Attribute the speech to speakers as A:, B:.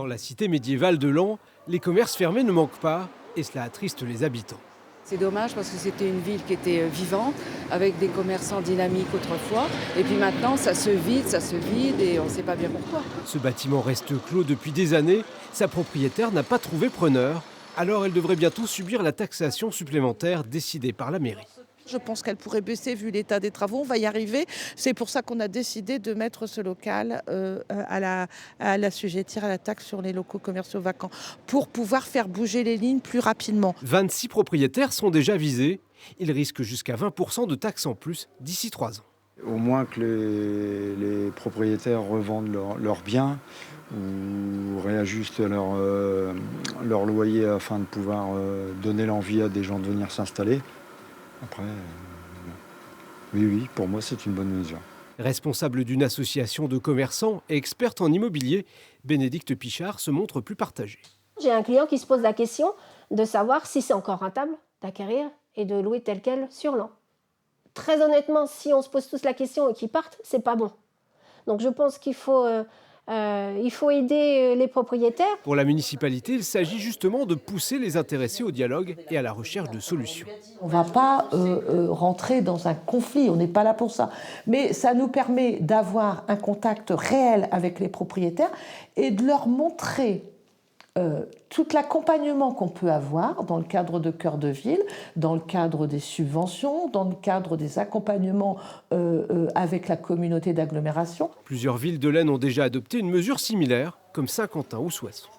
A: Dans la cité médiévale de Laon, les commerces fermés ne manquent pas et cela attriste les habitants.
B: C'est dommage parce que c'était une ville qui était vivante, avec des commerçants dynamiques autrefois. Et puis maintenant, ça se vide et on ne sait pas bien pourquoi.
A: Ce bâtiment reste clos depuis des années. Sa propriétaire n'a pas trouvé preneur. Alors elle devrait bientôt subir la taxation supplémentaire décidée par la mairie.
C: Je pense qu'elle pourrait baisser vu l'état des travaux. On va y arriver. C'est pour ça qu'on a décidé de mettre ce local à l'assujettir à la taxe sur les locaux commerciaux vacants pour pouvoir faire bouger les lignes plus rapidement.
A: 26 propriétaires sont déjà visés. Ils risquent jusqu'à 20% de taxes en plus d'ici 3 ans.
D: Au moins que les propriétaires revendent leurs biens ou réajustent leur loyer afin de pouvoir donner l'envie à des gens de venir s'installer. Après, oui, pour moi, c'est une bonne mesure.
A: Responsable d'une association de commerçants et experte en immobilier, Bénédicte Pichard se montre plus partagée.
E: J'ai un client qui se pose la question de savoir si c'est encore rentable d'acquérir et de louer tel quel sur Laon. Très honnêtement, si on se pose tous la question et qu'ils partent, c'est pas bon. Donc je pense qu'il faut aider les propriétaires.
A: Pour la municipalité, il s'agit justement de pousser les intéressés au dialogue et à la recherche de solutions.
F: On ne va pas rentrer dans un conflit, on n'est pas là pour ça. Mais ça nous permet d'avoir un contact réel avec les propriétaires et de leur montrer tout l'accompagnement qu'on peut avoir dans le cadre de cœur de ville, dans le cadre des subventions, dans le cadre des accompagnements avec la communauté d'agglomération.
A: Plusieurs villes de l'Aisne ont déjà adopté une mesure similaire, comme Saint-Quentin ou Soissons.